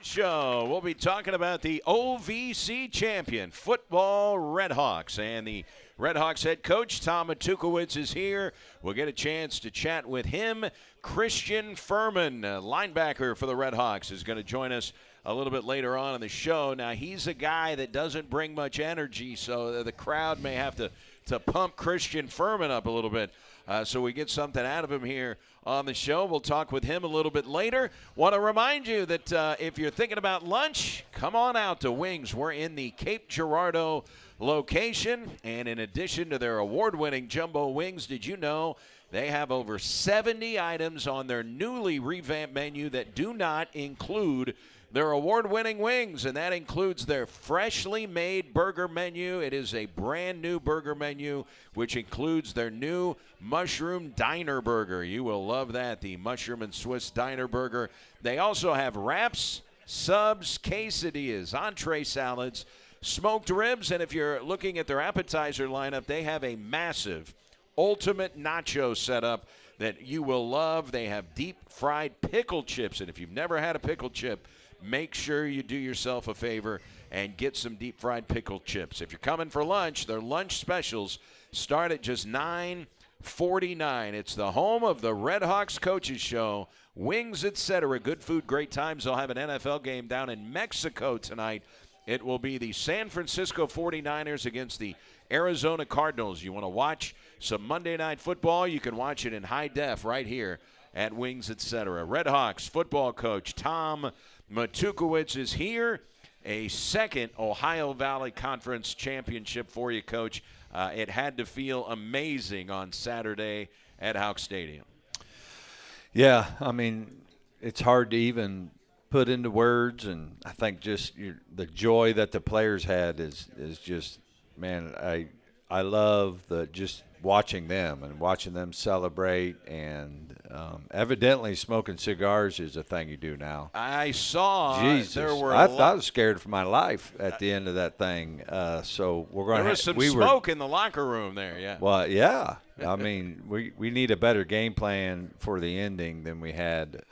Show. We'll be talking about the OVC champion football Redhawks, and the Redhawks head coach Tom Matukowicz is here. We'll get a chance to chat with him. Christian Furman, linebacker for the Redhawks, is going to join us a little bit later on in the show. Now, he's a guy that doesn't bring much energy, so the crowd may have to pump Christian Furman up a little bit. So we get something out of him here on the show. We'll talk with him a little bit later. Want to remind you that if you're thinking about lunch, come on out to Wings. We're in the Cape Girardeau location. And in addition to their award-winning jumbo wings, did you know they have over 70 items on their newly revamped menu that do not include their award-winning wings, and that includes their freshly made burger menu. It is a brand new burger menu, which includes their new mushroom diner burger. You will love that, the mushroom and Swiss diner burger. They also have wraps, subs, quesadillas, entree salads, smoked ribs, and if you're looking at their appetizer lineup, they have a massive ultimate nacho setup that you will love. They have deep-fried pickle chips, and if you've never had a pickle chip, make sure you do yourself a favor and get some deep-fried pickle chips. If you're coming for lunch, their lunch specials start at just $9.49. It's the home of the Redhawks Coaches Show, Wings, etc. Good food, great times. They'll have an NFL game down in Mexico tonight. It will be the San Francisco 49ers against the Arizona Cardinals. You want to watch some Monday Night Football? You can watch it in high def right here at Wings, etc. Redhawks football coach Tom Matukowicz is here. A second Ohio Valley Conference championship for you, Coach. It had to feel amazing on Saturday at Houck Stadium. Yeah, I mean, it's hard to even put into words, and I think just the joy that the players had is just, man, I love just watching them and watching them celebrate, and evidently smoking cigars is a thing you do now. I saw. Jesus, there were I was scared for my life at the end of that thing. So we're going to. There was some smoke in the locker room there. Yeah. Well, yeah. I mean, we need a better game plan for the ending than we had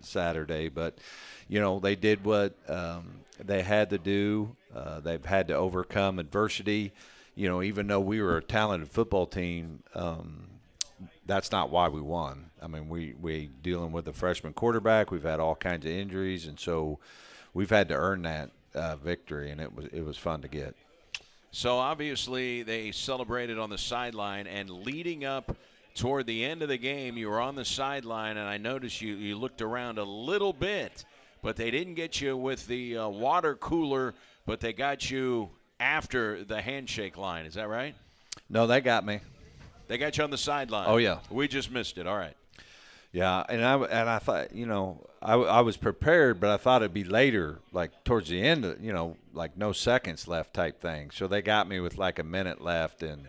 Saturday, but they did what they had to do. They've had to overcome adversity. Even though we were a talented football team, that's not why we won. I mean, we dealing with a freshman quarterback. We've had all kinds of injuries, and so we've had to earn that victory, and it was fun to get. So obviously they celebrated on the sideline, and leading up toward the end of the game, you were on the sideline, and I noticed you looked around a little bit, but they didn't get you with the water cooler, but they got you after the handshake line. Is that right? No, they got me. They got you on the sideline. Oh, yeah. We just missed it. All right. Yeah, and I thought, I was prepared, but I thought it'd be later, like towards the end, like no seconds left type thing. So they got me with like a minute left, and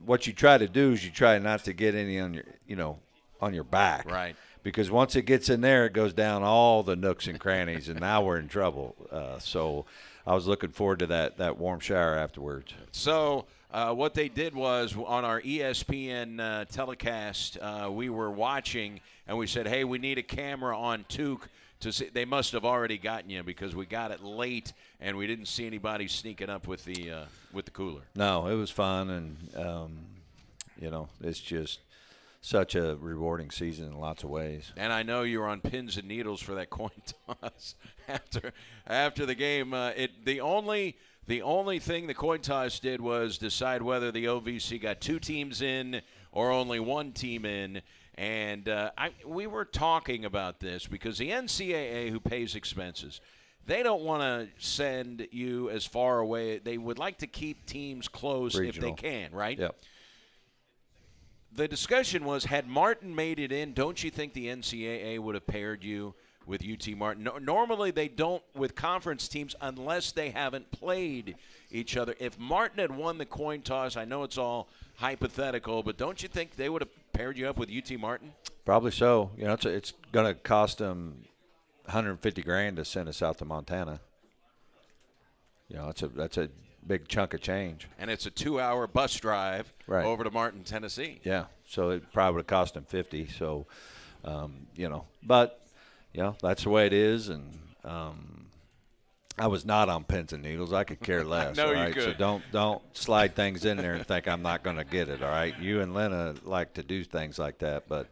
what you try to do is you try not to get any on your back. Right. Because once it gets in there, it goes down all the nooks and crannies, and now we're in trouble. So I was looking forward to that warm shower afterwards. So what they did was on our ESPN telecast, we were watching, and we said, hey, we need a camera on Tuke to see. They must have already gotten you because we got it late, and we didn't see anybody sneaking up with the cooler. No, it was fun, and, it's just such a rewarding season in lots of ways. And I know you were on pins and needles for that coin toss after the game. The only thing the coin toss did was decide whether the OVC got two teams in or only one team in. And we were talking about this because the NCAA, who pays expenses, they don't want to send you as far away. They would like to keep teams close Regional. if they can, right? Yep. The discussion was, had Martin made it in, don't you think the NCAA would have paired you with UT Martin? Normally they don't with conference teams unless they haven't played each other. If Martin had won the coin toss, I know it's all hypothetical, but don't you think they would have paired you up with UT Martin? Probably so. It's going to cost them $150,000 to send us out to Montana. That's a big chunk of change. And it's a 2-hour bus drive right over to Martin, Tennessee. Yeah, so it probably would have cost them $50,000. So, but that's the way it is. And I was not on pins and needles. I could care less. No, all you right? could. So don't slide things in there and think I'm not going to get it. All right, you and Lena like to do things like that, but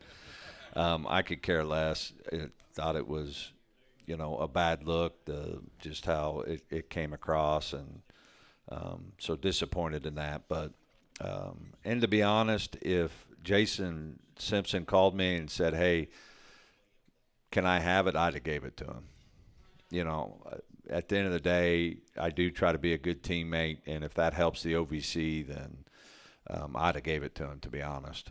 I could care less. Thought it was, a bad look. Just how it came across, and so disappointed in that. But and to be honest, if Jason Simpson called me and said, "Hey, can I have it?" I'd have gave it to him. At the end of the day, I do try to be a good teammate, and if that helps the OVC, then I'd have gave it to him, to be honest.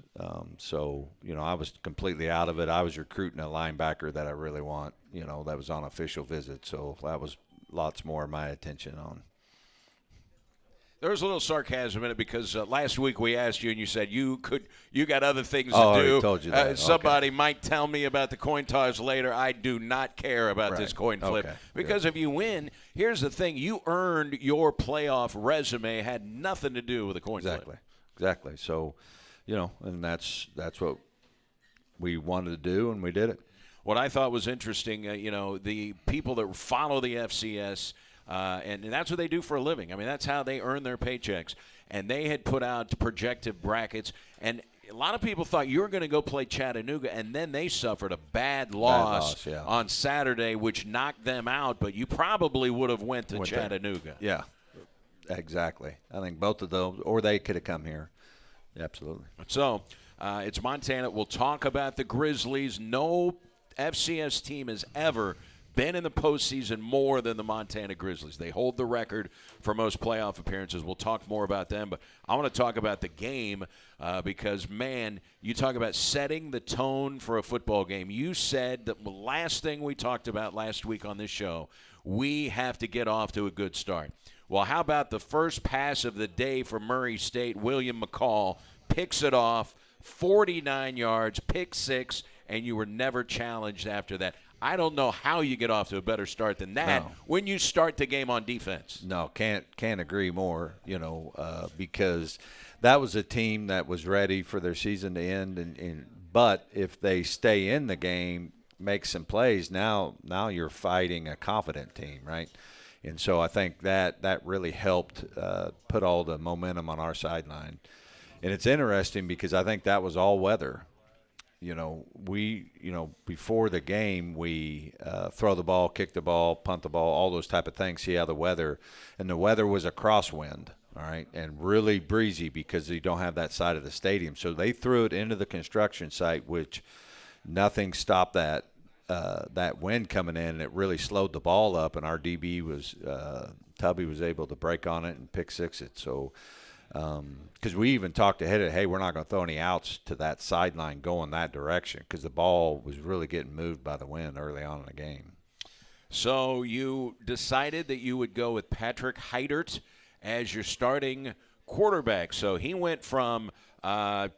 So, I was completely out of it. I was recruiting a linebacker that I really want, that was on official visit, so that was lots more of my attention on. There was a little sarcasm in it because last week we asked you and you said you got other things to do. I told you that. Somebody might tell me about the coin toss later. I do not care about this coin flip because if you win, here's the thing: you earned your playoff resume. It had nothing to do with the coin flip. Exactly. So, and that's what we wanted to do, and we did it. What I thought was interesting, the people that follow the FCS. And that's what they do for a living. I mean, that's how they earn their paychecks. And they had put out projected brackets. And a lot of people thought you were going to go play Chattanooga, and then they suffered a bad loss on Saturday, which knocked them out. But you probably would have went to Chattanooga. Yeah, exactly. I think both of those, or they could have come here. Absolutely. So it's Montana. We'll talk about the Grizzlies. No FCS team has ever been in the postseason more than the Montana Grizzlies. They hold the record for most playoff appearances. We'll talk more about them, but I want to talk about the game because, man, you talk about setting the tone for a football game. You said that the last thing we talked about last week on this show, we have to get off to a good start. Well, how about the first pass of the day for Murray State? William McCall picks it off, 49 yards, pick six, and you were never challenged after that. I don't know how you get off to a better start than that when you start the game on defense. No, can't agree more, because that was a team that was ready for their season to end. But if they stay in the game, make some plays, now you're fighting a confident team, right? And so I think that really helped put all the momentum on our sideline. And it's interesting because I think that was all weather. Before the game, we throw the ball, kick the ball, punt the ball, all those type of things, see how the weather. And the weather was a crosswind, all right, and really breezy because you don't have that side of the stadium. So they threw it into the construction site, which nothing stopped that wind coming in, and it really slowed the ball up, and our DB Tubby was able to break on it and pick six it. So because we even talked ahead of, hey, we're not going to throw any outs to that sideline going that direction because the ball was really getting moved by the wind early on in the game. So you decided that you would go with Patrick Heidert as your starting quarterback. So he went from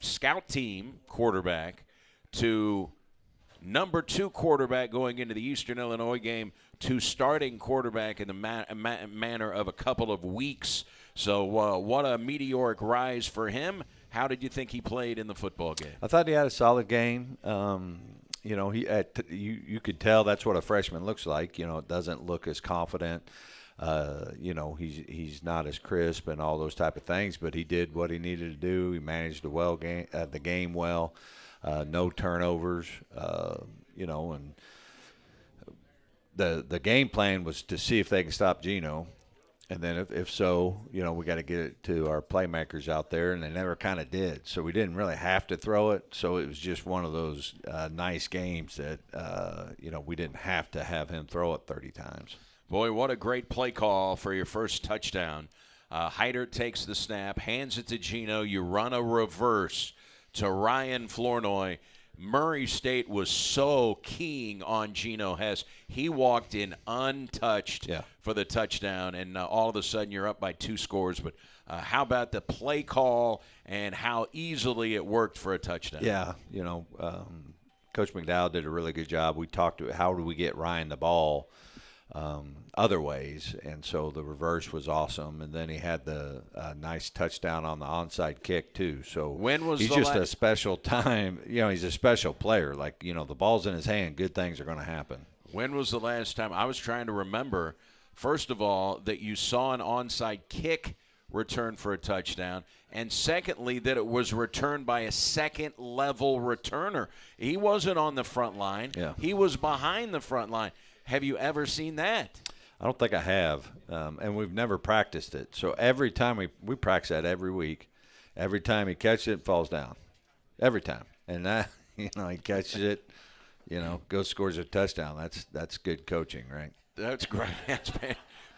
scout team quarterback to number 2 quarterback going into the Eastern Illinois game to starting quarterback in the manner of a couple of weeks. So what a meteoric rise for him. How did you think he played in the football game? I thought he had a solid game. You could tell that's what a freshman looks like. It doesn't look as confident. He's not as crisp and all those type of things, but he did what he needed to do. He managed the game well. No turnovers, and the game plan was to see if they can stop Geno. And then if so, we got to get it to our playmakers out there, and they never kind of did. So we didn't really have to throw it. So it was just one of those nice games that, we didn't have to have him throw it 30 times. Boy, what a great play call for your first touchdown. Heidert takes the snap, hands it to Geno. You run a reverse to Ryan Flournoy. Murray State was so keen on Geno Hess. He walked in untouched for the touchdown, and all of a sudden you're up by 2 scores. But how about the play call and how easily it worked for a touchdown? Yeah, Coach McDowell did a really good job. We talked to how do we get Ryan the ball other ways, and so the reverse was awesome. And then he had the nice touchdown on the onside kick too. So when was he's the just a special time. He's a special player. Like, the ball's in his hand, good things are going to happen. When was the last time? I was trying to remember, first of all, that you saw an onside kick return for a touchdown, and secondly, that it was returned by a second-level returner. He wasn't on the front line. Yeah. He was behind the front line. Have you ever seen that? I don't think I have, and we've never practiced it. So every time we practice that every week, every time he catches it, falls down, every time. And that, he catches it, goes scores a touchdown. That's good coaching, right? That's great. That's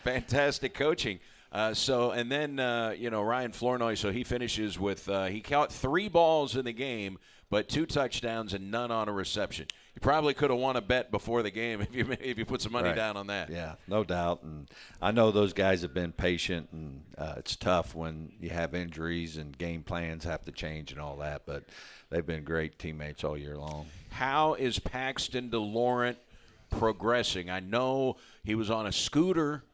fantastic coaching. And then Ryan Flournoy, so he finishes with he caught 3 balls in the game, but 2 touchdowns and none on a reception. You probably could have won a bet before the game if you put some money down on that. Yeah, no doubt. And I know those guys have been patient, and it's tough when you have injuries and game plans have to change and all that, but they've been great teammates all year long. How is Paxton DeLaurent progressing? I know he was on a scooter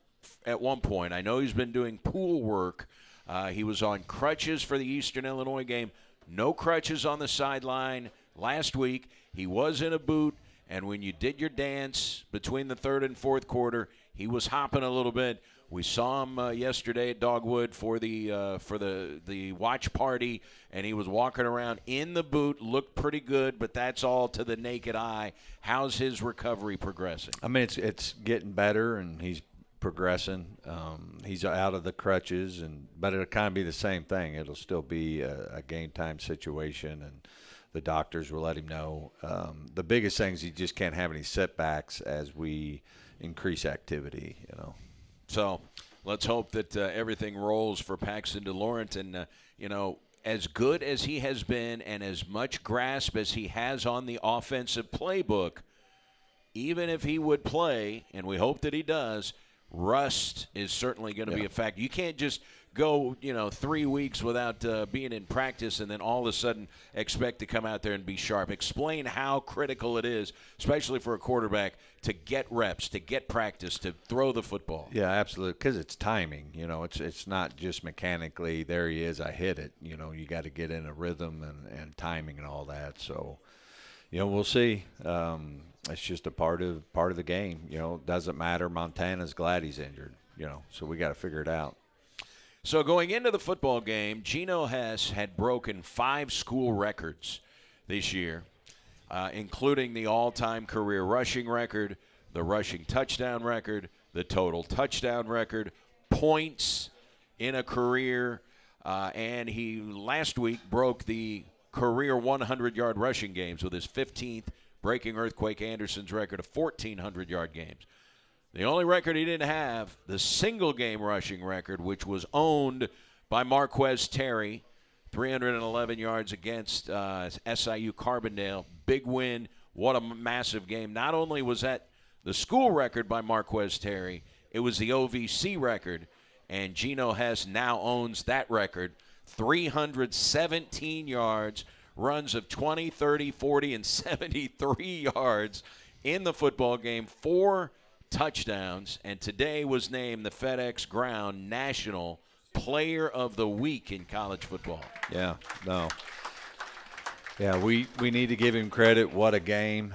at one point. I know he's been doing pool work. He was on crutches for the Eastern Illinois game. No crutches on the sideline last week. He was in a boot, and when you did your dance between the third and fourth quarter, he was hopping a little bit. We saw him yesterday at Dogwood for the watch party, and he was walking around in the boot, looked pretty good, but that's all to the naked eye. How's his recovery progressing? I mean, it's getting better, and he's progressing. He's out of the crutches, but it'll kind of be the same thing. It'll still be a game time situation, and the doctors will let him know. The biggest thing is he just can't have any setbacks as we increase activity. So let's hope that everything rolls for Paxton DeLaurent, and as good as he has been and as much grasp as he has on the offensive playbook, even if he would play, and we hope that he does, rust is certainly going to be a factor. You can't just go, 3 weeks without being in practice and then all of a sudden expect to come out there and be sharp. Explain how critical it is, especially for a quarterback, to get reps, to get practice, to throw the football. Yeah, absolutely, because it's timing. It's not just mechanically, there he is, I hit it. You got to get in a rhythm and timing and all that. So, we'll see. It's just a part of the game. It doesn't matter. Montana's glad he's injured, so we got to figure it out. So going into the football game, Geno Hess had broken 5 school records this year, including the all-time career rushing record, the rushing touchdown record, the total touchdown record, points in a career, and he last week broke the career 100-yard rushing games with his 15th, breaking Earthquake Anderson's record of 1,400-yard games. The only record he didn't have, the single-game rushing record, which was owned by Marquez Terry, 311 yards against SIU Carbondale. Big win. What a massive game. Not only was that the school record by Marquez Terry, it was the OVC record, and Geno Hess now owns that record. 317 yards, runs of 20, 30, 40, and 73 yards in the football game. 4 touchdowns, and today was named the FedEx Ground National Player of the Week in college football. Yeah, no. Yeah, we need to give him credit. What a game.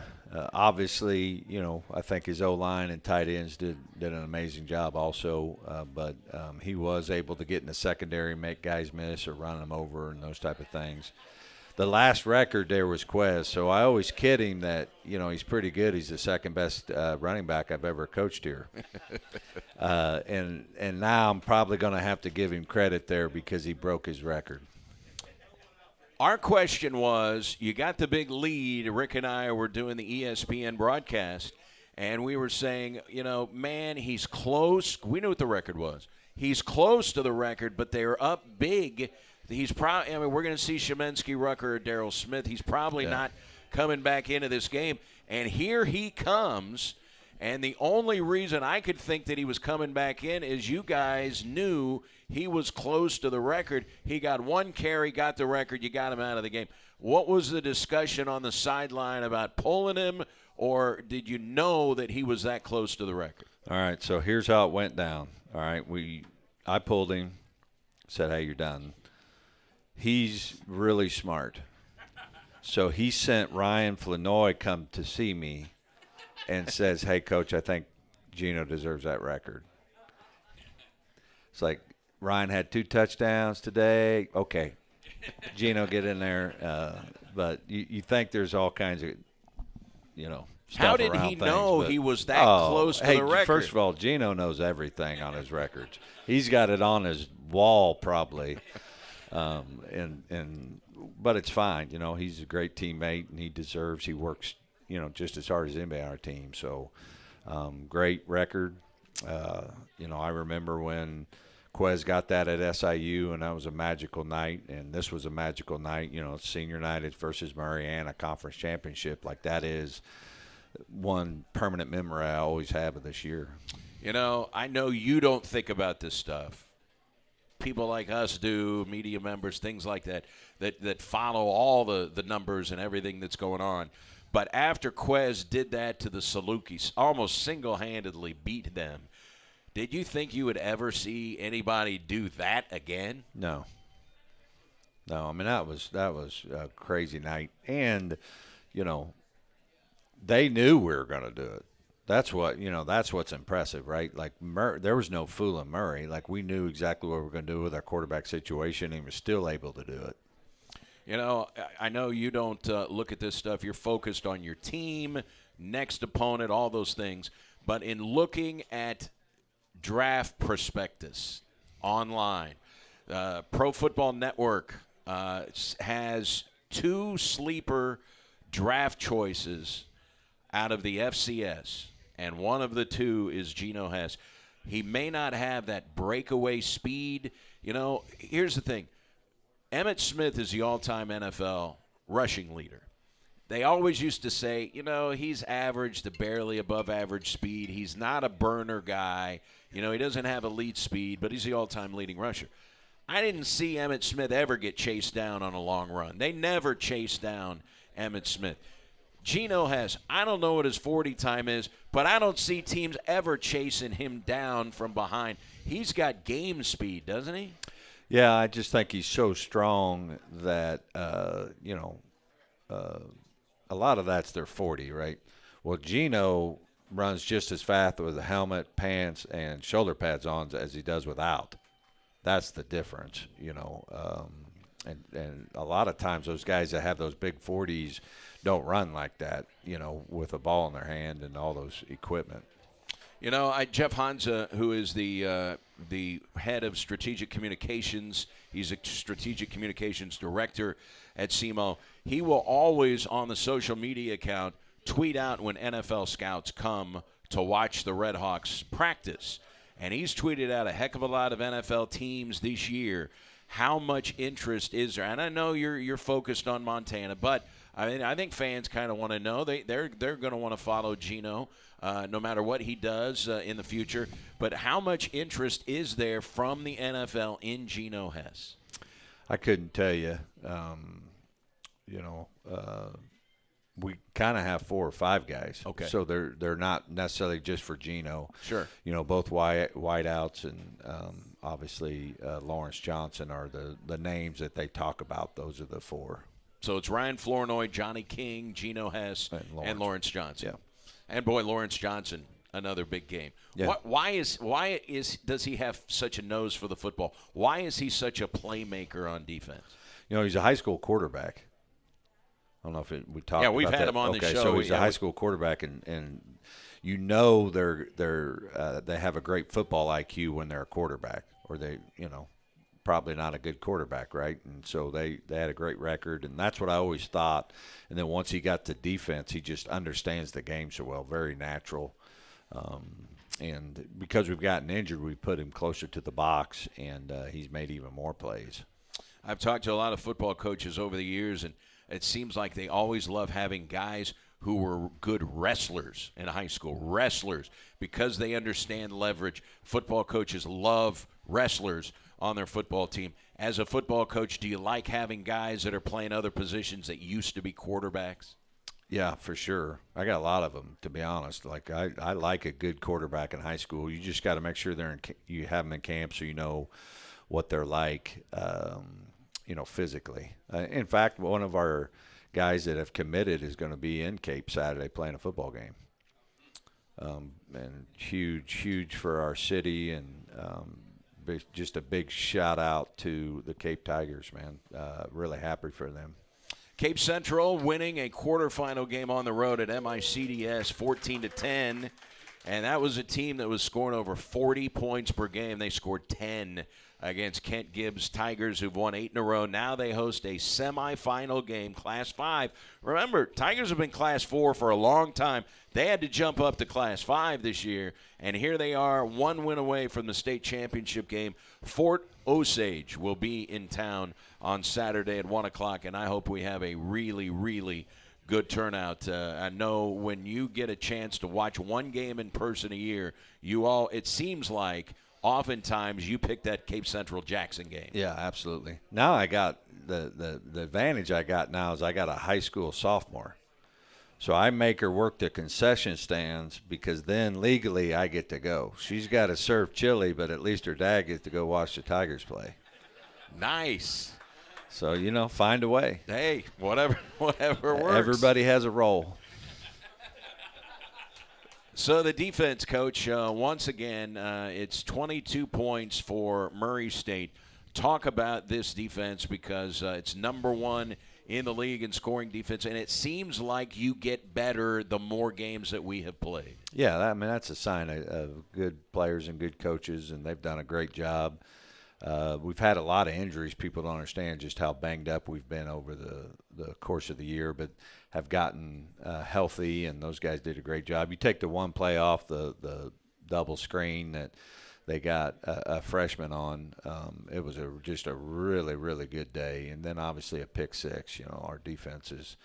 Obviously, I think his O-line and tight ends did an amazing job also, but he was able to get in the secondary, make guys miss or run them over and those type of things. The last record there was Quez, so I always kid him that, he's pretty good. He's the second best running back I've ever coached here. And now I'm probably going to have to give him credit there because he broke his record. Our question was, you got the big lead. Rick and I were doing the ESPN broadcast, and we were saying, man, he's close. We knew what the record was. He's close to the record, but they're up big. He's probably. We're going to see Shemensky, Rucker, or Darrell Smith. He's probably not coming back into this game. And here he comes. And the only reason I could think that he was coming back in is you guys knew he was close to the record. He got 1 carry, got the record. You got him out of the game. What was the discussion on the sideline about pulling him, or did you know that he was that close to the record? All right, so here's how it went down. All right, I pulled him, said, hey, you're done. He's really smart. So he sent Ryan Flanoy come to see me and says, hey, Coach, I think Gino deserves that record. It's like, Ryan had 2 touchdowns today. Okay, Gino, get in there. But you think there's all kinds of, stuff How did around he things, know but- he was that close to the record? First of all, Gino knows everything on his records. He's got it on his wall probably. But it's fine. He's a great teammate, and he works, just as hard as anybody on our team. So, great record. I remember when Quez got that at SIU, and that was a magical night, and this was a magical night. Senior night versus Mariana Conference Championship. Like, that is one permanent memory I always have of this year. I know you don't think about this stuff. People like us do, media members, things like that follow all the numbers and everything that's going on. But after Quez did that to the Salukis, almost single-handedly beat them, did you think you would ever see anybody do that again? No. I mean, that was a crazy night. And, they knew we were going to do it. That's what's impressive, right? Like, there was no fooling Murray. Like, we knew exactly what we were going to do with our quarterback situation, and he was still able to do it. I know you don't look at this stuff. You're focused on your team, next opponent, all those things. But in looking at draft prospectus online, Pro Football Network has 2 sleeper draft choices out of the FCS, and one of the 2 is Geno Hess. He may not have that breakaway speed. Here's the thing. Emmitt Smith is the all-time NFL rushing leader. They always used to say, he's average to barely above average speed. He's not a burner guy. He doesn't have elite speed, but he's the all-time leading rusher. I didn't see Emmitt Smith ever get chased down on a long run. They never chased down Emmitt Smith. Geno Hess, I don't know what his 40 time is, but I don't see teams ever chasing him down from behind. He's got game speed, doesn't he? Yeah, I just think he's so strong that, a lot of that's their 40, right? Well, Geno runs just as fast with a helmet, pants, and shoulder pads on as he does without. That's the difference, And a lot of times those guys that have those big 40s don't run like that, with a ball in their hand and all those equipment. Jeff Hansa, who is the head of strategic communications, he's a strategic communications director at SEMO. He will always, on the social media account, tweet out when NFL scouts come to watch the Red Hawks practice. And he's tweeted out a heck of a lot of NFL teams this year. How much interest is there? And I know you're focused on Montana, but I think fans kind of want to know. They're going to want to follow Geno no matter what he does in the future. But how much interest is there from the NFL in Geno Hess? I couldn't tell you. We kind of have 4 or 5 guys. Okay. So they're not necessarily just for Geno. Sure. Both wideouts and obviously Lawrence Johnson are the names that they talk about. Those are the 4. So it's Ryan Flournoy, Johnny King, Geno Hess, and Lawrence Johnson. Yeah. And boy, Lawrence Johnson, another big game. Yeah. Why does he have such a nose for the football? Why is he such a playmaker on defense? He's a high school quarterback. I don't know if we talked. Yeah, we've about had that. him on the show. So he's a high school quarterback, and they have a great football IQ when they're a quarterback, or they probably not a good quarterback, right? And so they had a great record, and that's what I always thought. And then once he got to defense, he just understands the game so well, very natural. And because we've gotten injured, we put him closer to the box, and he's made even more plays. I've talked to a lot of football coaches over the years, and it seems like they always love having guys who were good wrestlers in high school, wrestlers, because they understand leverage. Football coaches love wrestlers on their football team. As a football coach, do you like having guys that are playing other positions that used to be quarterbacks? Yeah, for sure. I got a lot of them, to be honest. Like I like a good quarterback in high school. You just got to make sure you have them in camp so you know what they're like, physically. In fact, one of our guys that have committed is going to be in Cape Saturday playing a football game. And huge for our city, and just a big shout out to the Cape Tigers, man. Really happy for them. Cape Central winning a quarterfinal game on the road at MICDS 14-10, and that was a team that was scoring over 40 points per game. They scored 10 against Kent Gibbs Tigers, who've won 8 in a row. Now they host a semifinal game, Class 5. Remember, Tigers have been Class 4 for a long time. They had to jump up to Class 5 this year, and here they are, one win away from the state championship game. Fort Osage will be in town on Saturday at 1 o'clock, and I hope we have a really, really good turnout. I know when you get a chance to watch one game in person a year, it seems like oftentimes you pick that Cape Central Jackson game. Yeah, absolutely. Now I got the advantage I got now is I got a high school sophomore. So I make her work the concession stands because then legally I get to go. She's got to serve chili, but at least her dad gets to go watch the Tigers play. Nice. So, find a way. Hey, whatever works. Everybody has a role. So the defense, Coach, once again, it's 22 points for Murray State. Talk about this defense because it's number one in the league in scoring defense, and it seems like you get better the more games that we have played. Yeah, that's a sign of good players and good coaches, and they've done a great job. We've had a lot of injuries. People don't understand just how banged up we've been over the course of the year, but have gotten healthy, and those guys did a great job. You take the one play off the double screen that they got a freshman on. It was just a really, really good day. And then obviously a pick six. Our defense is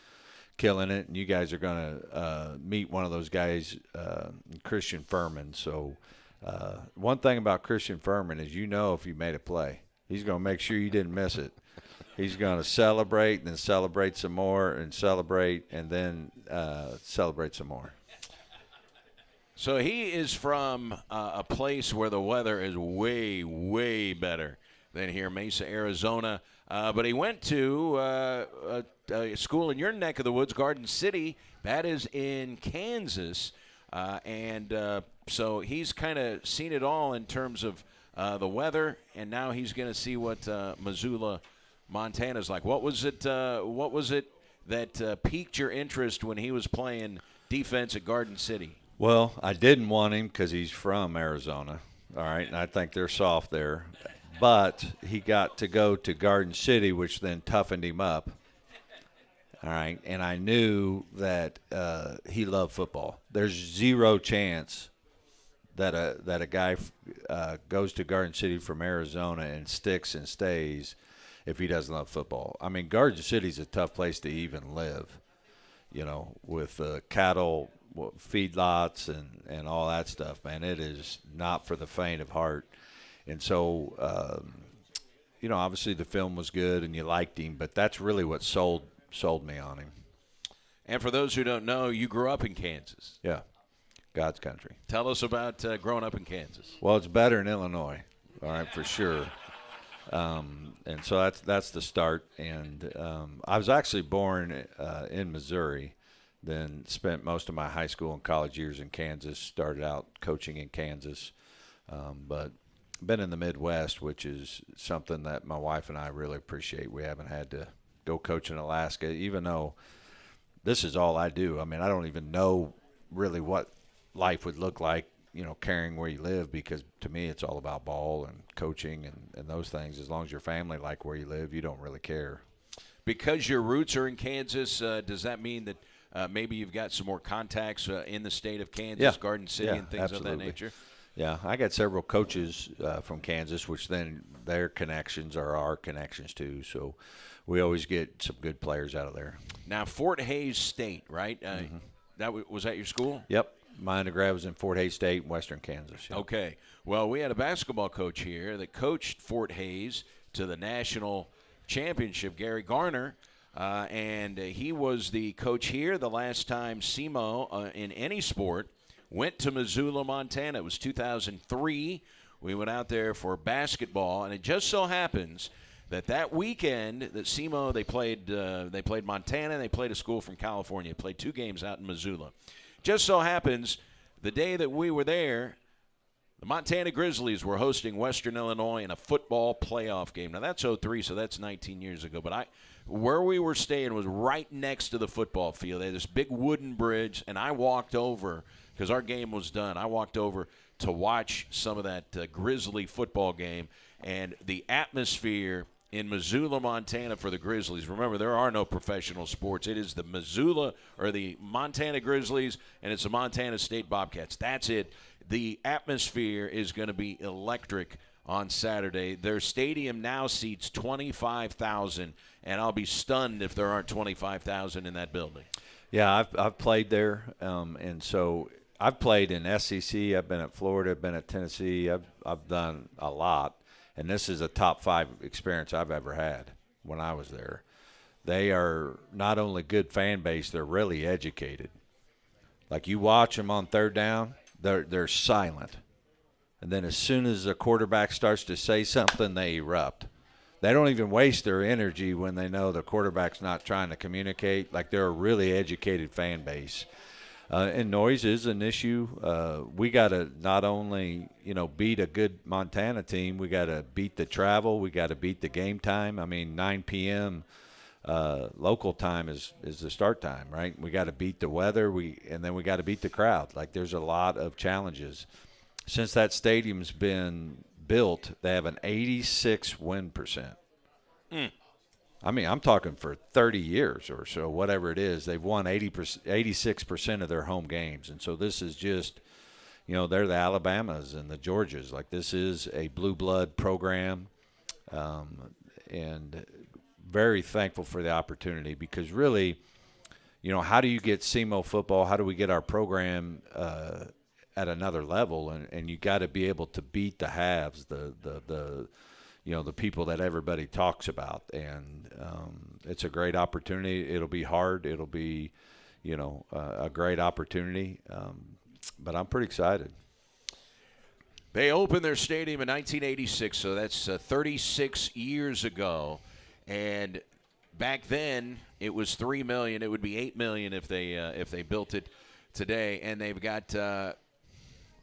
killing it, and you guys are going to meet one of those guys, Christian Furman. So one thing about Christian Furman is if you made a play. He's going to make sure you didn't miss it. He's going to celebrate and then celebrate some more and celebrate and then celebrate some more. So he is from a place where the weather is way, way better than here, Mesa, Arizona. But he went to a school in your neck of the woods, Garden City. That is in Kansas. So he's kind of seen it all in terms of the weather, and now he's going to see what Missoula, Montana is like. What was it that piqued your interest when he was playing defense at Garden City? Well, I didn't want him because he's from Arizona, all right, and I think they're soft there. But he got to go to Garden City, which then toughened him up, all right, and I knew that he loved football. There's zero chance that a guy goes to Garden City from Arizona and sticks and stays if he doesn't love football. I mean, Garden City's a tough place to even live, with cattle – feedlots and all that stuff, man. It is not for the faint of heart. And so, obviously the film was good and you liked him, but that's really what sold me on him. And for those who don't know, you grew up in Kansas. Yeah, God's country. Tell us about growing up in Kansas. Well, it's better in Illinois, all right, for sure. And so that's the start. And I was actually born in Missouri. Then spent most of my high school and college years in Kansas, started out coaching in Kansas, but been in the Midwest, which is something that my wife and I really appreciate. We haven't had to go coach in Alaska, even though this is all I do. I mean, I don't even know really what life would look like, caring where you live, because to me it's all about ball and coaching and those things. As long as your family like where you live, you don't really care. Because your roots are in Kansas, does that mean that maybe you've got some more contacts in the state of Kansas, Garden City, and things absolutely. Of that nature? Yeah, I got several coaches from Kansas, which then their connections are our connections too. So we always get some good players out of there. Now, Fort Hays State, right? Was that your school? Yep. My undergrad was in Fort Hays State, Western Kansas. Yep. Okay. Well, we had a basketball coach here that coached Fort Hays to the national championship, Gary Garner. and he was the coach here the last time SEMO in any sport went to Missoula, Montana. It was 2003. We went out there for basketball, and it just so happens that weekend that SEMO, they played Montana, and they played a school from California. They played 2 games out in Missoula. Just so happens the day that we were there, the Montana Grizzlies were hosting Western Illinois in a football playoff game. Now, that's 03, so that's 19 years ago. But where we were staying was right next to the football field. They had this big wooden bridge, and I walked over because our game was done. I walked over to watch some of that Grizzly football game, and the atmosphere in Missoula, Montana for the Grizzlies. Remember, there are no professional sports. It is the Missoula or the Montana Grizzlies, and it's the Montana State Bobcats. That's it. The atmosphere is going to be electric on Saturday. Their stadium now seats 25,000, and I'll be stunned if there aren't 25,000 in that building. Yeah, I've played there, and so I've played in SEC. I've been at Florida. I've been at Tennessee. I've done a lot. And this is a top 5 experience I've ever had when I was there. They are not only good fan base, they're really educated. Like you watch them on third down, they're silent. And then as soon as the quarterback starts to say something, they erupt. They don't even waste their energy when they know the quarterback's not trying to communicate. Like they're a really educated fan base. And noise is an issue. We got to not only, beat a good Montana team, we got to beat the travel. We got to beat the game time. I mean, 9 p.m. Local time is the start time, right? We got to beat the weather. And then we got to beat the crowd. Like there's a lot of challenges. Since that stadium's been built, they have an 86 win percent. I mean, I'm talking for 30 years or so, whatever it is. They've won 86% of their home games. And so this is just, they're the Alabamas and the Georgias. Like this is a blue blood program, and very thankful for the opportunity because really, how do you get SEMO football? How do we get our program at another level? And you got to be able to beat the haves, the people that everybody talks about. And it's a great opportunity. It'll be hard. It'll be, a great opportunity. But I'm pretty excited. They opened their stadium in 1986, so that's 36 years ago. And back then, it was $3 million. It would be $8 million if they built it today. And they've got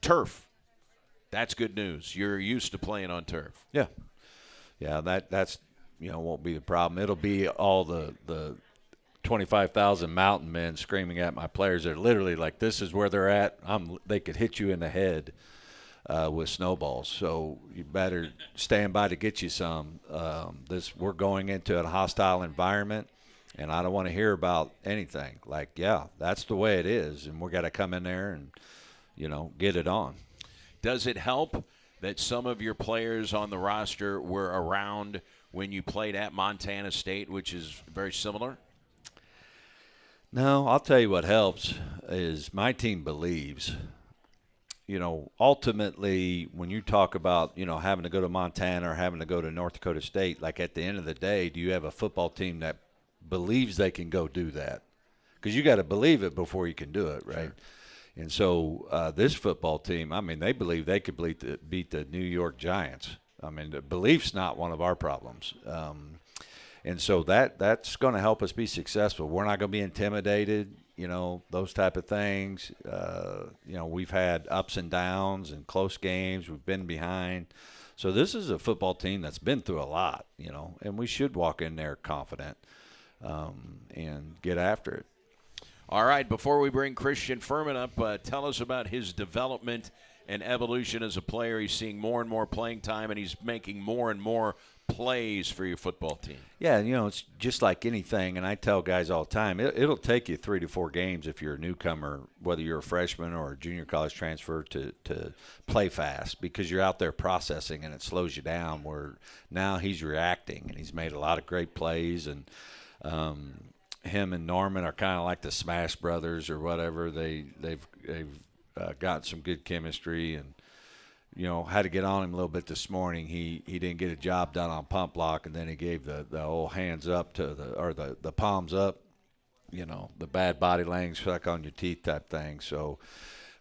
turf. That's good news. You're used to playing on turf. Yeah. Yeah, that's won't be the problem. It'll be all the 25,000 mountain men screaming at my players. They're literally like, this is where they're at. They could hit you in the head with snowballs. So you better stand by to get you some. We're going into a hostile environment, and I don't want to hear about anything. Like, yeah, that's the way it is, and we got to come in there and, get it on. Does it help that some of your players on the roster were around when you played at Montana State, which is very similar? No, I'll tell you what helps is my team believes. Ultimately, when you talk about, having to go to Montana or having to go to North Dakota State, like at the end of the day, do you have a football team that believes they can go do that? Because you got to believe it before you can do it, right? Sure. And so this football team, I mean, they believe they could beat the New York Giants. I mean, the belief's not one of our problems. And so that's going to help us be successful. We're not going to be intimidated, those type of things. We've had ups and downs and close games. We've been behind. So this is a football team that's been through a lot, and we should walk in there confident and get after it. All right, before we bring Christian Furman up, tell us about his development and evolution as a player. He's seeing more and more playing time, and he's making more and more plays for your football team. Yeah, it's just like anything, and I tell guys all the time, it'll take you 3 to 4 games if you're a newcomer, whether you're a freshman or a junior college transfer, to play fast because you're out there processing, and it slows you down, where now he's reacting, and he's made a lot of great plays, and him and Norman are kind of like the Smash Brothers or whatever. They've got some good chemistry, and had to get on him a little bit this morning. He didn't get a job done on pump block, and then he gave the old hands up to the palms up, the bad body language, suck on your teeth type thing. So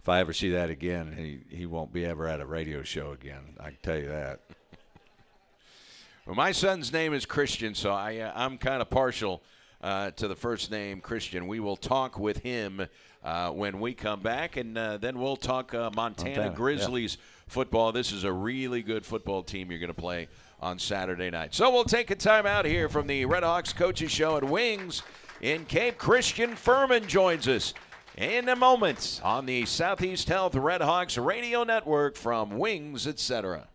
if I ever see that again, he won't be ever at a radio show again. I can tell you that. Well, my son's name is Christian, so I'm kind of partial to the first name Christian. We will talk with him when we come back, and then we'll talk Montana Grizzlies football. This is a really good football team you're going to play on Saturday night. So we'll take a time out here from the Red Hawks Coaches Show at Wings in Cape. Christian Furman joins us in a moment on the Southeast Health Red Hawks Radio Network from Wings, etc.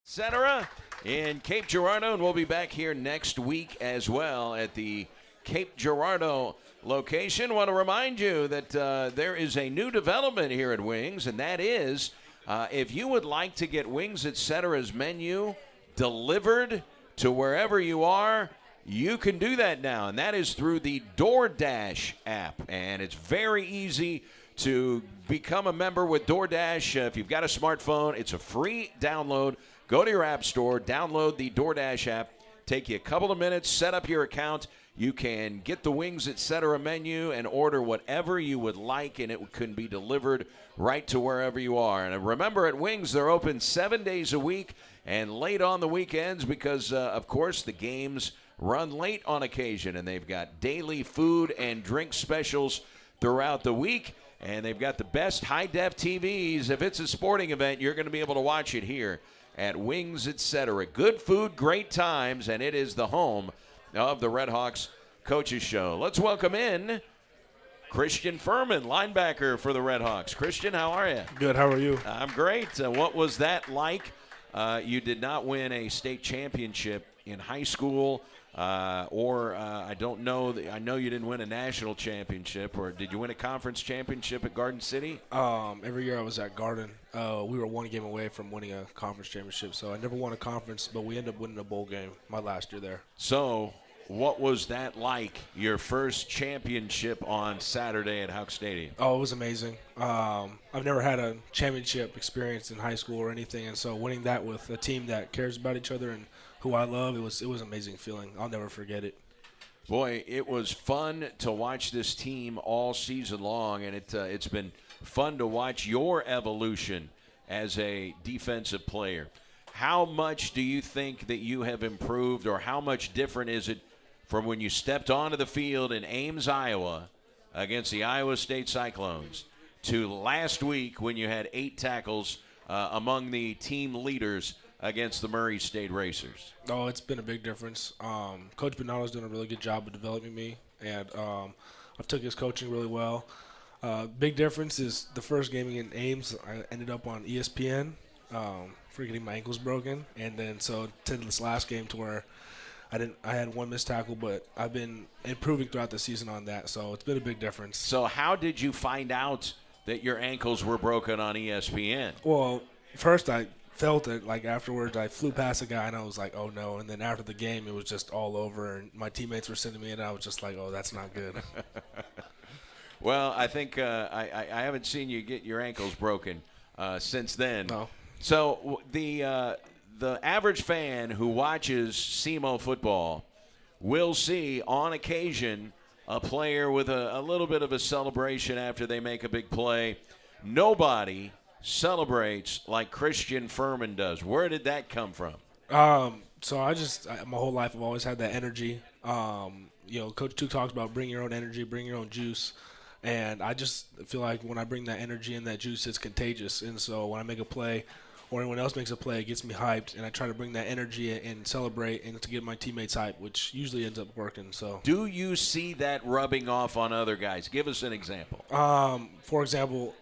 Etc. in Cape Girardeau, and we'll be back here next week as well at the Cape Girardeau location. Want to remind you that there is a new development here at Wings, and that is if you would like to get Wings Etc's menu delivered to wherever you are, you can do that now, and that is through the DoorDash app, and it's very easy to become a member with DoorDash. If you've got a smartphone, it's a free download. Go to your app store, download the DoorDash app, take you a couple of minutes, set up your account. You can get the Wings Etc. menu and order whatever you would like, and it can be delivered right to wherever you are. And remember, at Wings, they're open 7 days a week and late on the weekends because, of course, the games run late on occasion, and they've got daily food and drink specials throughout the week. And they've got the best high-def TVs. If it's a sporting event, you're going to be able to watch it here at Wings Etc. Good food, great times, and it is the home of the Red Hawks Coaches Show. Let's welcome in Christian Furman, linebacker for the Red Hawks. Christian, how are you? Good. How are you? I'm great. What was that like? You did not win a state championship in high school, I don't know. I know you didn't win a national championship, or did you win a conference championship at Garden City? Every year I was at Garden, we were one game away from winning a conference championship. So I never won a conference, but we ended up winning a bowl game my last year there. So what was that like, your first championship on Saturday at Houck Stadium? Oh, it was amazing. I've never had a championship experience in high school or anything, and so winning that with a team that cares about each other and who I love, it was an amazing feeling. I'll never forget it. Boy, it was fun to watch this team all season long, and it's been fun to watch your evolution as a defensive player. How much do you think that you have improved, or how much different is it from when you stepped onto the field in Ames, Iowa, against the Iowa State Cyclones, to last week when you had 8 tackles among the team leaders against the Murray State Racers? Oh, it's been a big difference. Coach Bernardo's doing a really good job of developing me, and I've took his coaching really well. Big difference is the first game in Ames, I ended up on ESPN for getting my ankles broken, and then so to this last game to where I had one missed tackle, but I've been improving throughout the season on that, so it's been a big difference. So how did you find out that your ankles were broken on ESPN? Well, first I felt it, like afterwards I flew past a guy and I was like, oh no, and then after the game it was just all over, and my teammates were sending me and I was just like, oh, that's not good. Well, I think I haven't seen you get your ankles broken since then. No. So the average fan who watches SEMO football will see on occasion a player with a little bit of a celebration after they make a big play. Nobody celebrates like Christian Furman does. Where did that come from? So my whole life I've always had that energy. Coach Tuke talks about bring your own energy, bring your own juice. And I just feel like when I bring that energy and that juice, it's contagious. And so when I make a play or anyone else makes a play, it gets me hyped. And I try to bring that energy and celebrate and to get my teammates hyped, which usually ends up working. So, do you see that rubbing off on other guys? Give us an example. For example,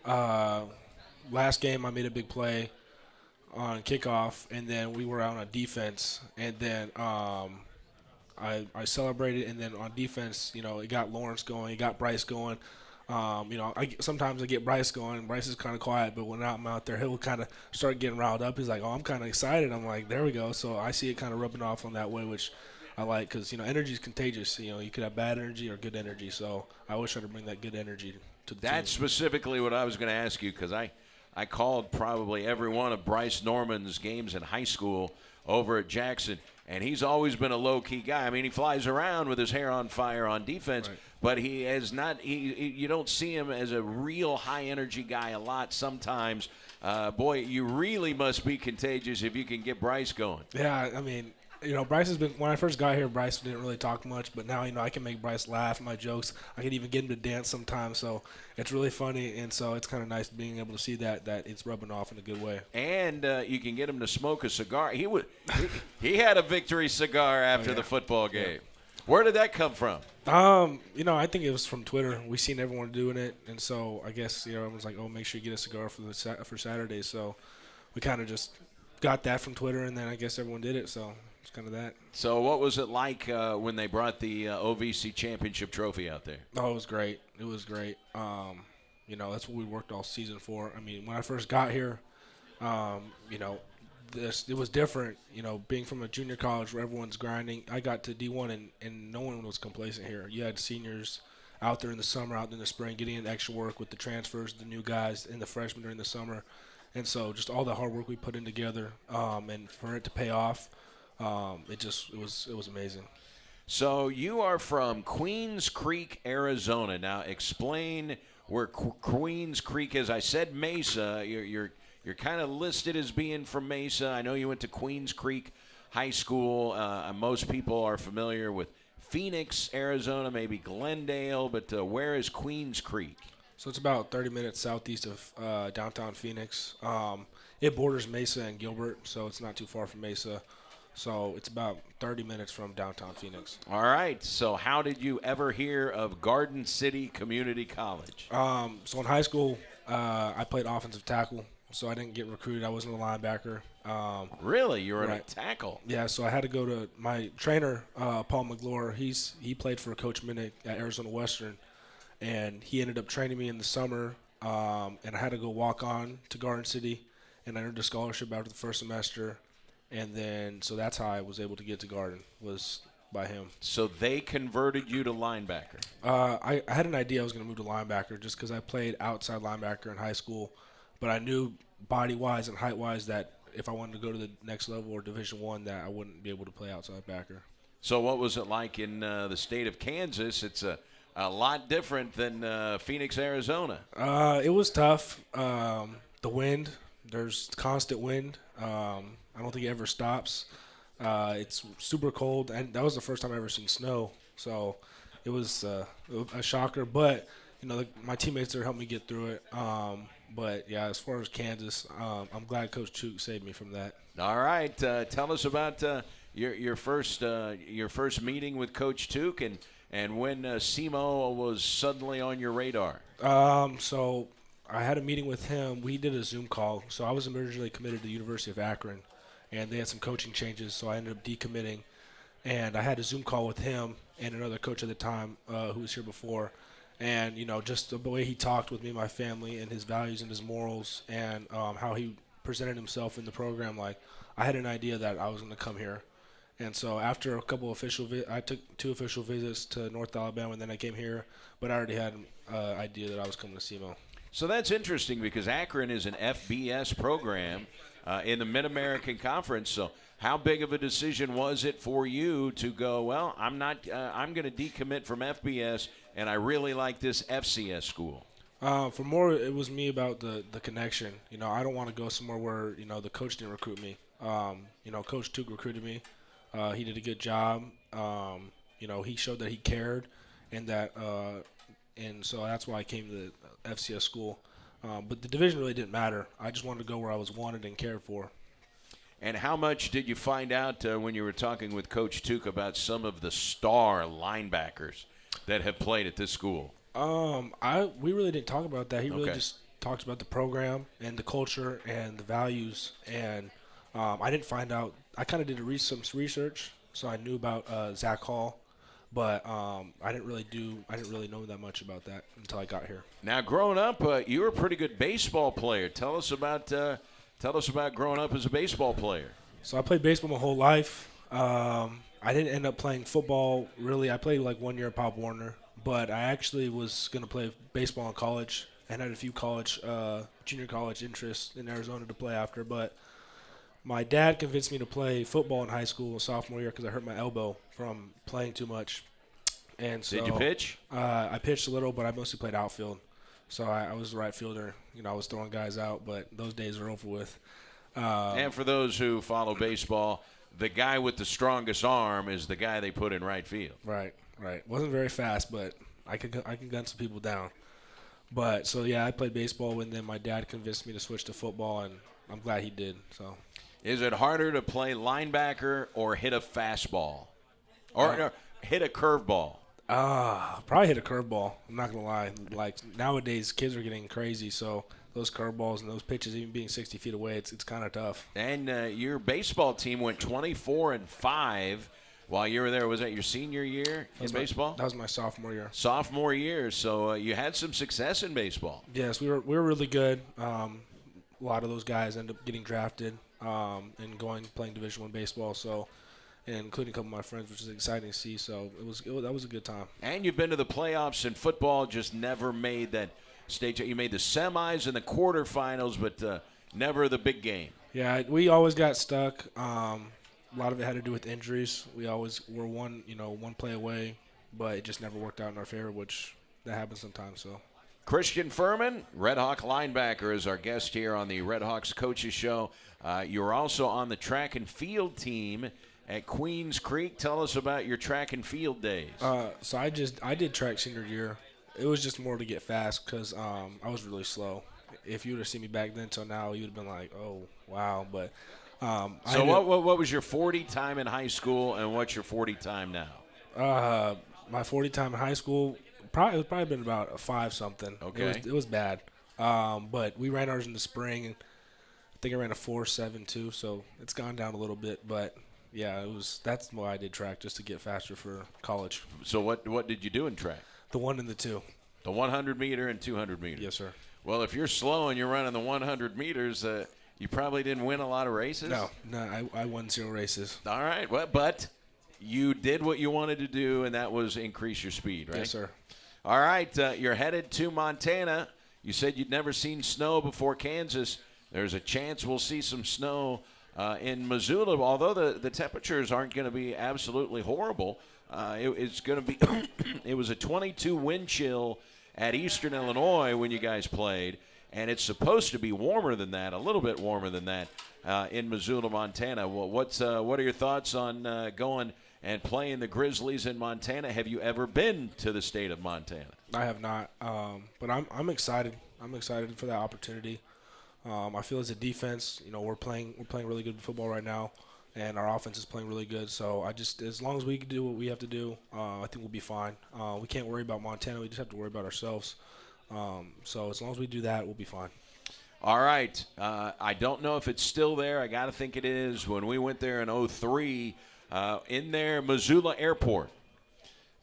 last game I made a big play on kickoff, and then we were out on defense. And then I celebrated, and then on defense, it got Lawrence going, it got Bryce going. Sometimes I get Bryce going. Bryce is kind of quiet, but when I'm out there, he'll kind of start getting riled up. He's like, oh, I'm kind of excited. I'm like, there we go. So I see it kind of rubbing off on that way, which I like because, energy is contagious. You could have bad energy or good energy. So I always try to bring that good energy to the team. That's specifically what I was going to ask you, because I called probably every one of Bryce Norman's games in high school over at Jackson, and he's always been a low-key guy. I mean, he flies around with his hair on fire on defense, right, but he is not. You don't see him as a real high-energy guy a lot sometimes. Boy, you really must be contagious if you can get Bryce going. Yeah, I mean, Bryce has been – when I first got here, Bryce didn't really talk much, but now, I can make Bryce laugh, my jokes. I can even get him to dance sometimes, so it's really funny, and so it's kind of nice being able to see that it's rubbing off in a good way. And you can get him to smoke a cigar. He had a victory cigar after the football game. Yeah. Where did that come from? I think it was from Twitter. We seen everyone doing it, and so I guess everyone's like, "Oh, make sure you get a cigar for Saturday." So we kind of just got that from Twitter, and then I guess everyone did it. So it's kind of that. So what was it like when they brought the OVC championship trophy out there? Oh, it was great. It was great. That's what we worked all season for. I mean, when I first got here, it was different, being from a junior college where everyone's grinding. I got to D1 and no one was complacent here. You had seniors out there in the summer, out in the spring, getting in extra work with the transfers, the new guys, and the freshmen during the summer. And so just all the hard work we put in together, and for it to pay off, it was amazing. So you are from Queens Creek, Arizona. Now explain where Queens Creek is. I said Mesa. You're kind of listed as being from Mesa. I know you went to Queens Creek High School. Most people are familiar with Phoenix, Arizona, maybe Glendale, but where is Queens Creek? So it's about 30 minutes southeast of downtown Phoenix. It borders Mesa and Gilbert, so it's not too far from Mesa. So it's about 30 minutes from downtown Phoenix. All right. So how did you ever hear of Garden City Community College? So in high school, I played offensive tackle. So I didn't get recruited. I wasn't a linebacker. Really? You were a tackle? Yeah, so I had to go to my trainer, Paul McGlure. He played for Coach Minnick at Arizona Western, and he ended up training me in the summer, and I had to go walk on to Garden City, and I earned a scholarship after the first semester, and then so that's how I was able to get to Garden, was by him. So they converted you to linebacker? I had an idea I was going to move to linebacker just because I played outside linebacker in high school, but I knew body-wise and height-wise that if I wanted to go to the next level or Division I, that I wouldn't be able to play outside backer. So what was it like in the state of Kansas? It's a lot different than Phoenix, Arizona. It was tough. The wind, there's constant wind. I don't think it ever stops. It's super cold, and that was the first time I ever seen snow. So it was a shocker. But my teammates there helped me get through it. But yeah, as far as Kansas, I'm glad Coach Chuk saved me from that. All right, tell us about your first meeting with Coach Chuk and when SEMO was suddenly on your radar. So I had a meeting with him. We did a Zoom call. So I was originally committed to the University of Akron, and they had some coaching changes, so I ended up decommitting. And I had a Zoom call with him and another coach at the time who was here before. And, just the way he talked with me and my family and his values and his morals and how he presented himself in the program, like, I had an idea that I was going to come here. And so after a couple I took 2 official visits to North Alabama, and then I came here. But I already had an idea that I was coming to SEMO. So that's interesting because Akron is an FBS program in the Mid-American Conference. So how big of a decision was it for you to go, well, I'm going to decommit from FBS, and I really like this FCS school? For more, it was me about the connection. I don't want to go somewhere where, the coach didn't recruit me. Coach Chuk recruited me. He did a good job. He showed that he cared, and so that's why I came to the FCS school. But the division really didn't matter. I just wanted to go where I was wanted and cared for. And how much did you find out when you were talking with Coach Chuk about some of the star linebackers that have played at this school? We really didn't talk about that. He really just talked about the program and the culture and the values. And I didn't find out. I kind of did some research, so I knew about Zach Hall, but I didn't really know that much about that until I got here. Now, growing up, you were a pretty good baseball player. Tell us about growing up as a baseball player. So I played baseball my whole life. I didn't end up playing football really. I played like 1 year at Pop Warner, but I actually was going to play baseball in college and had a few junior college interests in Arizona to play after, but my dad convinced me to play football in high school sophomore year because I hurt my elbow from playing too much. And so, did you pitch? I pitched a little, but I mostly played outfield. So I was the right fielder. I was throwing guys out, but those days are over with. And for those who follow baseball, the guy with the strongest arm is the guy they put in right field. Right. Wasn't very fast, but I can gun some people down. But so yeah, I played baseball, and then my dad convinced me to switch to football, and I'm glad he did. So. Is it harder to play linebacker or hit a fastball? Or hit a curveball? Probably hit a curveball. I'm not going to lie. Like, nowadays, kids are getting crazy, so those curveballs and those pitches, even being 60 feet away, it's kind of tough. And your baseball team went 24-5 while you were there. Was that your senior year in baseball? That was my sophomore year. Sophomore year. So you had some success in baseball. Yes, we were really good. A lot of those guys ended up getting drafted. And playing Division I baseball, and including a couple of my friends, which is exciting to see. So that was a good time. And you've been to the playoffs in football, just never made that stage. You made the semis and the quarterfinals, but never the big game. Yeah, we always got stuck. A lot of it had to do with injuries. We always were one play away, but it just never worked out in our favor, which that happens sometimes. So. Christian Furman, Red Hawk linebacker, is our guest here on the Red Hawks Coaches Show. You're also on the track and field team at Queens Creek. Tell us about your track and field days. So I did track senior year. It was just more to get fast because I was really slow. If you would have seen me back then till now, you would have been like, oh, wow. But what was your 40 time in high school, and what's your 40 time now? My 40 time in high school, it was probably been about a 5-something. Okay. It was bad. But we ran ours in the spring, and I think I ran a 4.72, so it's gone down a little bit. But yeah, that's why I did track, just to get faster for college. So what did you do in track? The 1 and the 2. The 100 meter and 200 meters. Yes, sir. Well, if you're slow and you're running the 100 meters, you probably didn't win a lot of races. No, I won 0 races. All right, well, but you did what you wanted to do, and that was increase your speed, right? Yes, sir. All right, you're headed to Montana. You said you'd never seen snow before Kansas. There's a chance we'll see some snow in Missoula, although the temperatures aren't going to be absolutely horrible, it's going to be it was a 22 wind chill at Eastern Illinois when you guys played, and it's supposed to be warmer than that, a little bit warmer than that in Missoula, Montana. Well, what are your thoughts on going and playing the Grizzlies in Montana? Have you ever been to the state of Montana? I have not, but I'm excited. I'm excited for that opportunity. I feel as a defense, we're playing really good football right now, and our offense is playing really good. So as long as we can do what we have to do, I think we'll be fine. We can't worry about Montana. We just have to worry about ourselves. So as long as we do that, we'll be fine. All right. I don't know if it's still there. I got to think it is. When we went there in 2003, in their Missoula airport,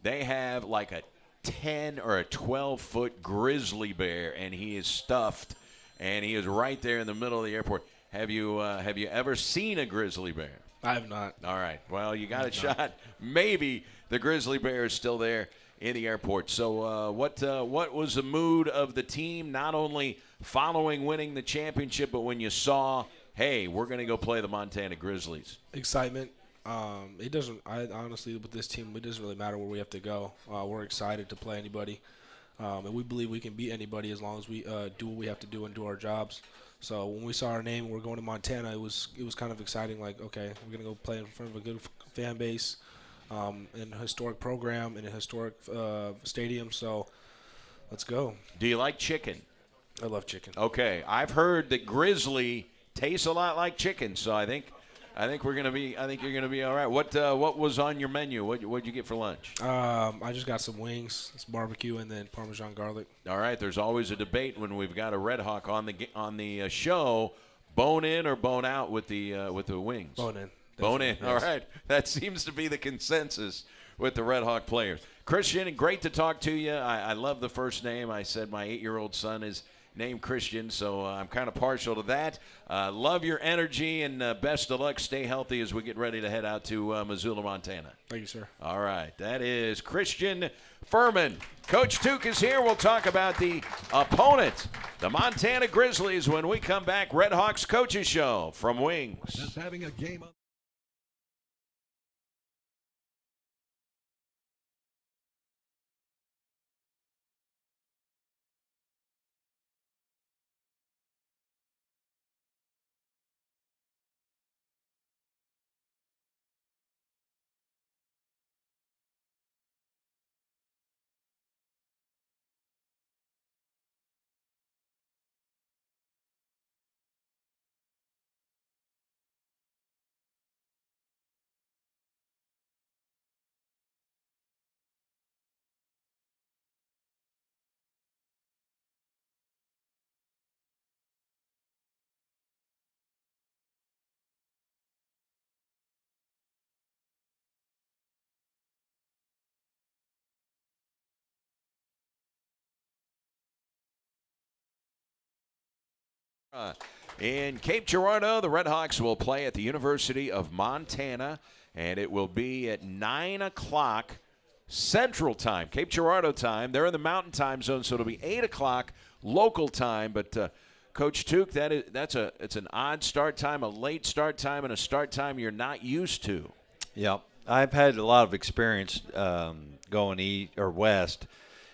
they have like a 10 or a 12-foot grizzly bear, and he is stuffed. And he is right there in the middle of the airport. Have you ever seen a grizzly bear? I have not. All right. Well, you got a shot. Maybe the grizzly bear is still there in the airport. So what was the mood of the team, not only following winning the championship, but when you saw, hey, we're going to go play the Montana Grizzlies? Excitement. It doesn't. Honestly, with this team, it doesn't really matter where we have to go. We're excited to play anybody. And we believe we can beat anybody as long as we do what we have to do and do our jobs. So when we saw our name, we're going to Montana. It was kind of exciting. Like, okay, we're gonna go play in front of a good fan base, in a historic program, in a historic stadium. So let's go. Do you like chicken? I love chicken. Okay, I've heard that grizzly tastes a lot like chicken. So I think we're gonna be. I think you're gonna be all right. What was on your menu? What'd you get for lunch? I just got some wings, some barbecue, and then Parmesan garlic. All right. There's always a debate when we've got a Red Hawk on the show. Bone in or bone out with the wings? Bone in. Bone in. Yes. All right. That seems to be the consensus with the Red Hawk players. Christian, great to talk to you. I love the first name. I said my 8-year-old son is named Christian, so I'm kind of partial to that. Love your energy, and best of luck. Stay healthy as we get ready to head out to Missoula, Montana. Thank you, sir. All right. That is Christian Furman. Coach Tuke is here. We'll talk about the opponent, the Montana Grizzlies, when we come back. Red Hawks Coaches Show from Wings. Just having a game on. In Cape Girardeau, the Red Hawks will play at the University of Montana, and it will be at 9 o'clock Central Time, Cape Girardeau time. They're in the Mountain Time Zone, so it'll be 8 o'clock local time. But Coach Tuke, it's an odd start time, a late start time, and a start time you're not used to. Yeah, I've had a lot of experience going east or west,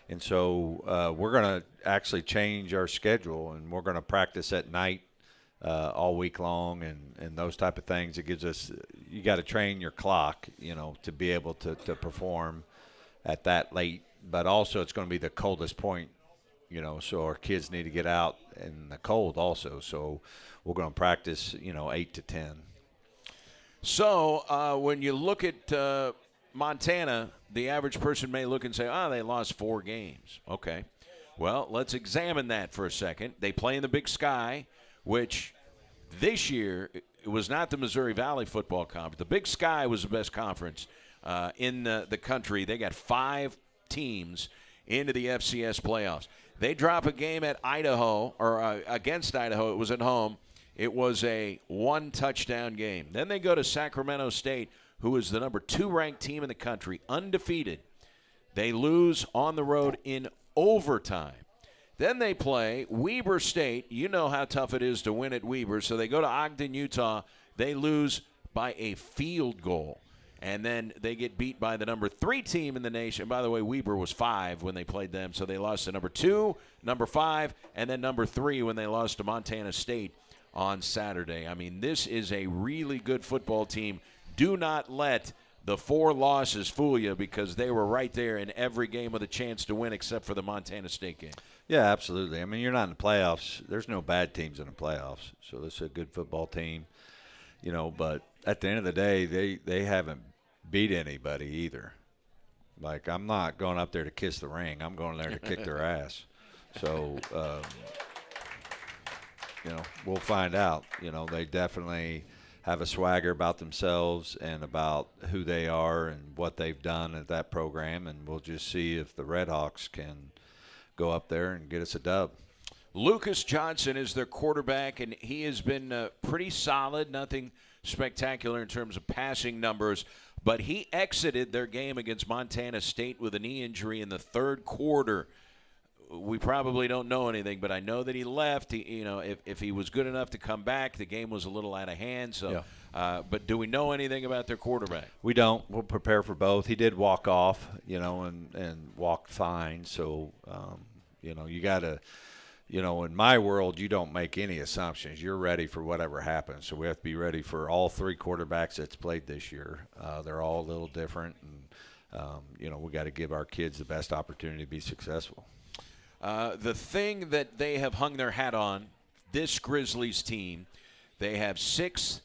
and so we're going to actually change our schedule, and we're going to practice at night all week long, and those type of things. It gives us, you got to train your clock, to be able to perform at that late. But also it's going to be the coldest point, so our kids need to get out in the cold also. So we're going to practice, 8 to 10. So when you look at Montana, the average person may look and say, they lost 4 games. Okay. Well, let's examine that for a second. They play in the Big Sky, which this year it was not the Missouri Valley Football Conference. The Big Sky was the best conference in the country. They got 5 teams into the FCS playoffs. They drop a game at Idaho, or against Idaho. It was at home. It was a 1-touchdown game. Then they go to Sacramento State, who is the number 2 ranked team in the country, undefeated. They lose on the road in overtime. Then they play Weber State. You know how tough it is to win at Weber. So they go to Ogden, Utah. they lose by a field goal. And then they get beat by the number 3 team in the nation. By the way, Weber was 5 when they played them, so they lost to number 2, number 5, and then number 3 when they lost to Montana State on Saturday. I mean, this is a really good football team. Do not let the 4 losses fool you, because they were right there in every game with a chance to win except for the Montana State game. Yeah, absolutely. I mean, you're not in the playoffs. There's no bad teams in the playoffs, so this is a good football team. But at the end of the day, they haven't beat anybody either. Like, I'm not going up there to kiss the ring. I'm going there to kick their ass. So, we'll find out. They definitely have a swagger about themselves and about who they are and what they've done at that program, and we'll just see if the Red Hawks can go up there and get us a dub. Lucas Johnson is their quarterback, and he has been pretty solid, nothing spectacular in terms of passing numbers, but he exited their game against Montana State with a knee injury in the 3rd quarter. We probably don't know anything, but I know that he left. If he was good enough to come back, the game was a little out of hand. So, yeah. But do we know anything about their quarterback? We don't. We'll prepare for both. He did walk off, and walked fine. So, you got to, in my world, you don't make any assumptions. You're ready for whatever happens. So we have to be ready for all 3 quarterbacks that's played this year. They're all a little different, and we got to give our kids the best opportunity to be successful. The thing that they have hung their hat on, this Grizzlies team, they have 6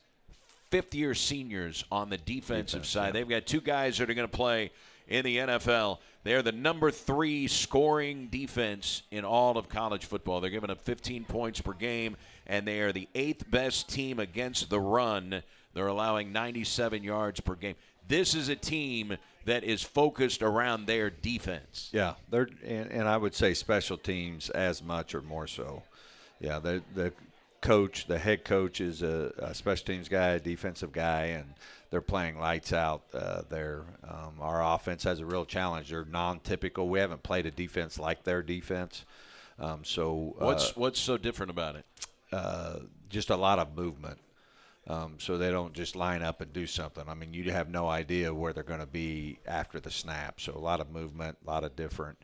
fifth-year seniors on the defensive side. Yeah. They've got 2 guys that are going to play in the NFL. They're the number 3 scoring defense in all of college football. They're giving up 15 points per game, and they are the 8th best team against the run. They're allowing 97 yards per game. This is a team that is focused around their defense. Yeah, and I would say special teams as much or more so. Yeah, the coach, the head coach is a special teams guy, a defensive guy, and they're playing lights out there. Our offense has a real challenge. They're non-typical. We haven't played a defense like their defense. What's so different about it? Just a lot of movement. So they don't just line up and do something. I mean, you have no idea where they're going to be after the snap. So a lot of movement, a lot of different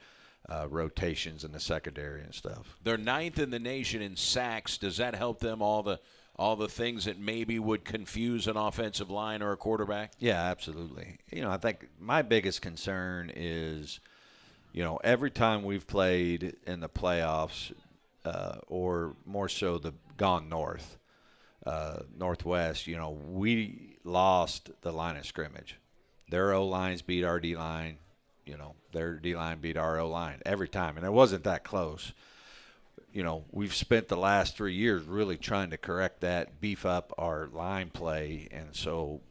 rotations in the secondary and stuff. They're 9th in the nation in sacks. Does that help them, all the things that maybe would confuse an offensive line or a quarterback? Yeah, absolutely. I think my biggest concern is, every time we've played in the playoffs, or more so gone north, Northwest, we lost the line of scrimmage. Their O-lines beat our D-line. Their D-line beat our O-line every time, and it wasn't that close. We've spent the last 3 years really trying to correct that, beef up our line play, and so,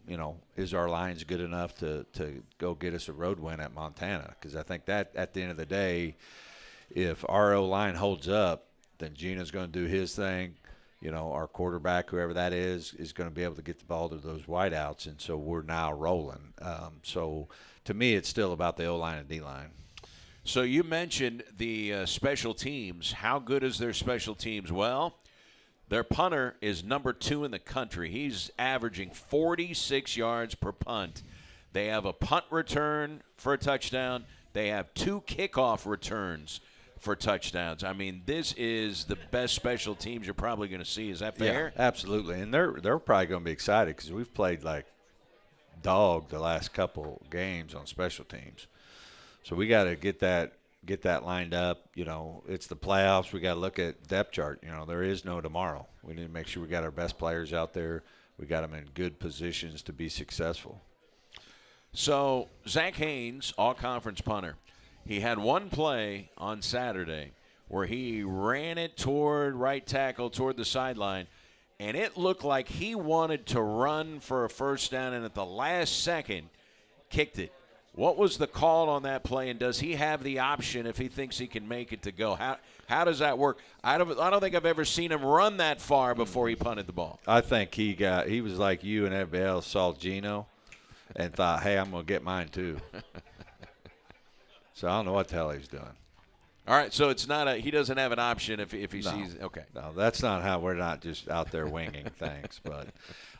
is our lines good enough to go get us a road win at Montana? Because I think that at the end of the day, if our O-line holds up, then Gina's going to do his thing. Our quarterback, whoever that is going to be able to get the ball to those wideouts, and so we're now rolling. So to me, it's still about the O-line and D-line. So you mentioned the special teams. How good is their special teams? Well, their punter is number 2 in the country. He's averaging 46 yards per punt. They have a punt return for a touchdown. They have 2 kickoff returns for touchdowns. I mean, this is the best special teams you're probably going to see. Is that fair? Yeah, absolutely. And they're probably going to be excited because we've played like dog the last couple games on special teams. So we got to get that lined up. It's the playoffs. We got to look at depth chart. There is no tomorrow. We need to make sure we got our best players out there. We got them in good positions to be successful. So Zach Haynes, all-conference punter, he had one play on Saturday where he ran it toward right tackle, toward the sideline, and it looked like he wanted to run for a first down, and at the last second kicked it. What was the call on that play, and does he have the option if he thinks he can make it to go? How does that work? I don't think I've ever seen him run that far before he punted the ball. I think he was like you and everybody else saw Gino and thought, hey, I'm going to get mine too. So I don't know what the hell he's doing. All right, so it's not he doesn't have an option if he sees. Okay. No, that's not how we're not just out there winging things. But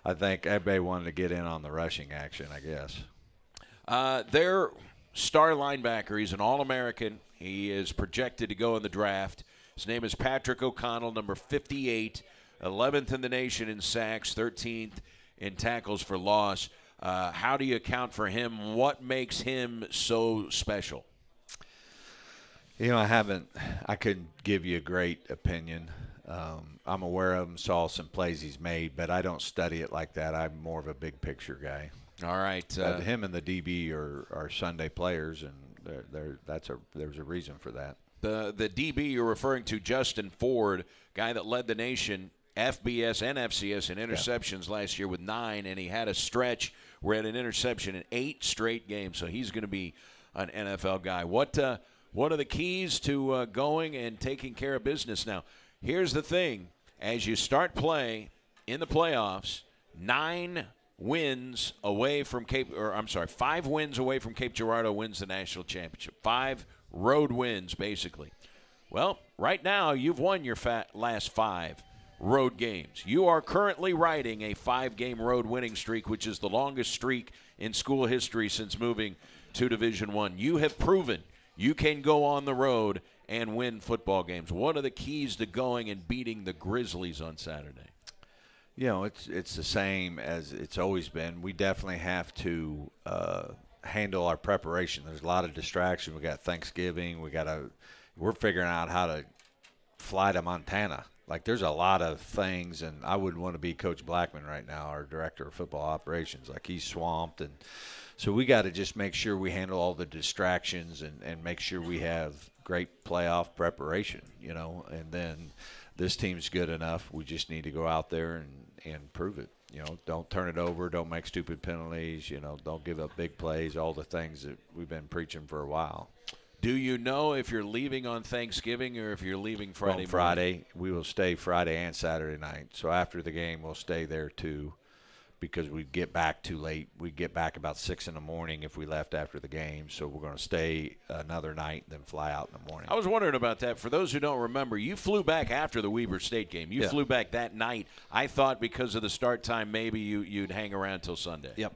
I think everybody wanted to get in on the rushing action, I guess. Their star linebacker, he's an All-American. He is projected to go in the draft. His name is Patrick O'Connell, number 58, 11th in the nation in sacks, 13th in tackles for loss. How do you account for him? What makes him so special? You know, I couldn't give you a great opinion. I'm aware of him, saw some plays he's made, but I don't study it like that. I'm more of a big picture guy. All right. Him and the DB are Sunday players, and there's a reason for that. The DB you're referring to, Justin Ford, guy that led the nation, FBS and FCS in interceptions last year with 9, and he had a stretch where he had an interception in 8 straight games, so he's going to be an NFL guy. What are the keys to going and taking care of business now? Here's the thing. As you start play in the playoffs, 5 wins away from Cape Girardeau wins the national championship. 5 road wins, basically. Well, right now, you've won your last 5 road games. You are currently riding a 5-game road winning streak, which is the longest streak in school history since moving to Division I. You have proven you can go on the road and win football games. What are the keys to going and beating the Grizzlies on Saturday? You know, it's the same as it's always been. We definitely have to handle our preparation. There's a lot of distraction. We got Thanksgiving. We're figuring out how to fly to Montana. Like, there's a lot of things, and I wouldn't want to be Coach Blackman right now, our director of football operations. Like, he's swamped, and so we got to just make sure we handle all the distractions and make sure we have great playoff preparation, you know. And then this team's good enough. We just need to go out there and prove it. You know, don't turn it over. Don't make stupid penalties. You know, don't give up big plays, all the things that we've been preaching for a while. Do you know if you're leaving on Thanksgiving or if you're leaving Friday morning? Friday. We will stay Friday and Saturday night. So after the game, we'll stay there too, because we'd get back too late. We'd get back about 6 in the morning if we left after the game. So we're going to stay another night and then fly out in the morning. I was wondering about that. For those who don't remember, you flew back after the Weber State game. You flew back that night. I thought because of the start time, maybe you'd hang around till Sunday. Yep.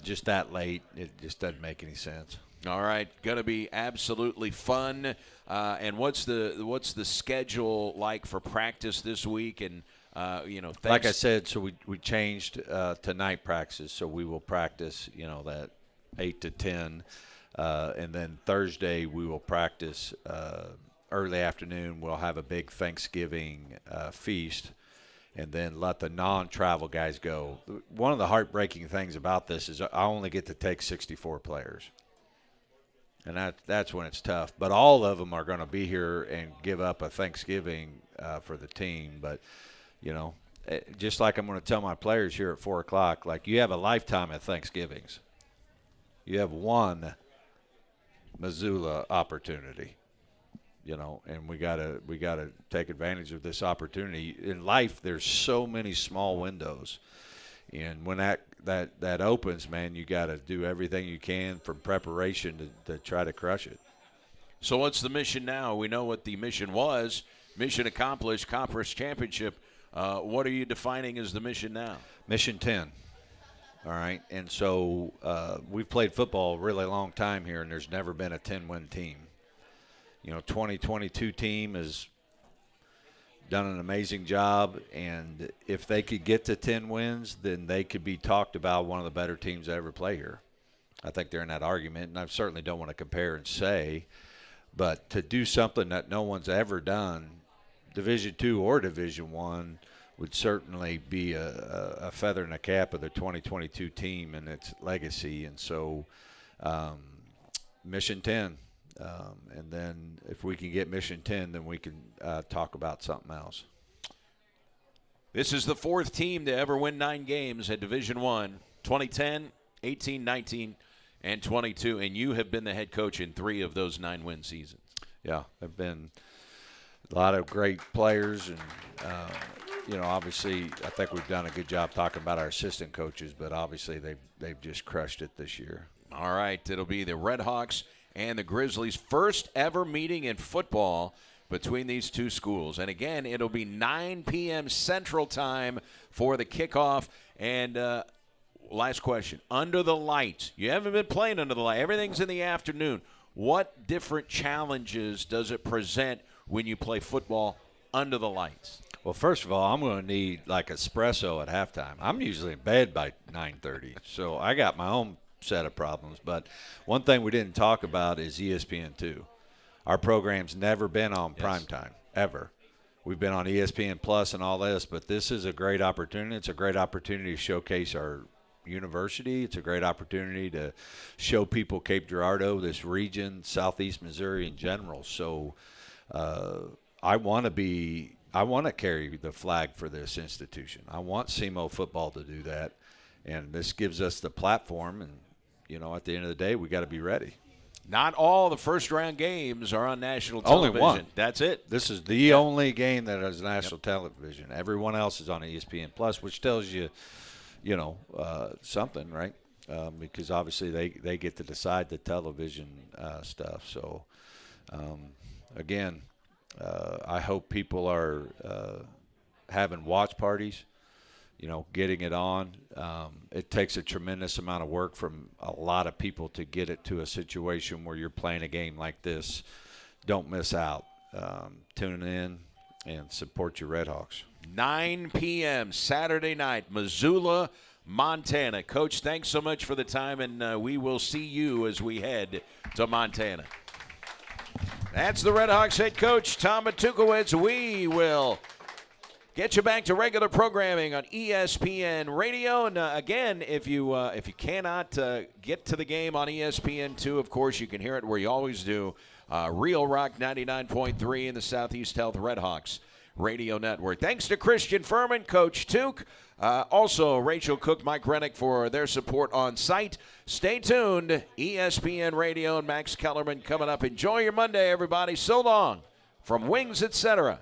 Just that late, it just doesn't make any sense. All right, going to be absolutely fun. And what's the schedule like for practice this week? And like I said, so we changed to night practices, so we will practice, that 8 to 10, and then Thursday we will practice early afternoon. We'll have a big Thanksgiving feast, and then let the non-travel guys go. One of the heartbreaking things about this is I only get to take 64 players. And that's when it's tough. But all of them are going to be here and give up a Thanksgiving for the team. But, just like I'm going to tell my players here at 4 o'clock, like, you have a lifetime of Thanksgivings. You have one Missoula opportunity, and we gotta take advantage of this opportunity. In life, there's so many small windows. And when that opens, man, you got to do everything you can from preparation to try to crush it. So what's the mission now? We know what the mission was. Mission accomplished, conference championship. What are you defining as the mission now? Mission 10. All right. And so we've played football a really long time here, and there's never been a 10-win team. 2022 team has done an amazing job, and if they could get to 10 wins, then they could be talked about one of the better teams that ever play here. I think they're in that argument, and I certainly don't want to compare and say, but to do something that no one's ever done, Division II or Division I, would certainly be a feather in the cap of the 2022 team and its legacy. And so Mission 10. And then if we can get Mission 10, then we can talk about something else. This is the 4th team to ever win 9 games at Division I, 2010, 18, 19, and 22. And you have been the head coach in 3 of those 9-win seasons. Yeah, there have been a lot of great players. And, obviously I think we've done a good job talking about our assistant coaches, but obviously they've just crushed it this year. All right, it'll be the Red Hawks and the Grizzlies. First ever meeting in football between these two schools. And again, it'll be 9 p.m. Central Time for the kickoff. And last question, under the lights. You haven't been playing under the light. Everything's in the afternoon. What different challenges does it present when you play football under the lights? Well, first of all, I'm going to need like espresso at halftime. I'm usually in bed by 9:30, so I got my own set of problems. But one thing we didn't talk about is ESPN2. Our program's never been on primetime, ever. We've been on ESPN Plus and all this, but this is a great opportunity. It's a great opportunity to showcase our university. It's a great opportunity to show people Cape Girardeau, this region, southeast Missouri in general. So I want to carry the flag for this institution. I want SEMO football to do that, and this gives us the platform. And at the end of the day, we got to be ready. Not all the first-round games are on national television. Only one. That's it. This is the only game that is national television. Everyone else is on ESPN Plus, which tells you, something, right? Because obviously they get to decide the television stuff. So, again, I hope people are having watch parties, getting it on. It takes a tremendous amount of work from a lot of people to get it to a situation where you're playing a game like this. Don't miss out. Tune in and support your Redhawks. 9 p.m. Saturday night, Missoula, Montana. Coach, thanks so much for the time, and we will see you as we head to Montana. That's the Redhawks head coach, Tom Matukowicz. We will get you back to regular programming on ESPN Radio. And again, if you cannot get to the game on ESPN2, of course, you can hear it where you always do. Real Rock 99.3 in the Southeast Health Redhawks Radio Network. Thanks to Christian Furman, Coach Tuke. Also, Rachel Cook, Mike Rennick for their support on site. Stay tuned. ESPN Radio and Max Kellerman coming up. Enjoy your Monday, everybody. So long from Wings, etc.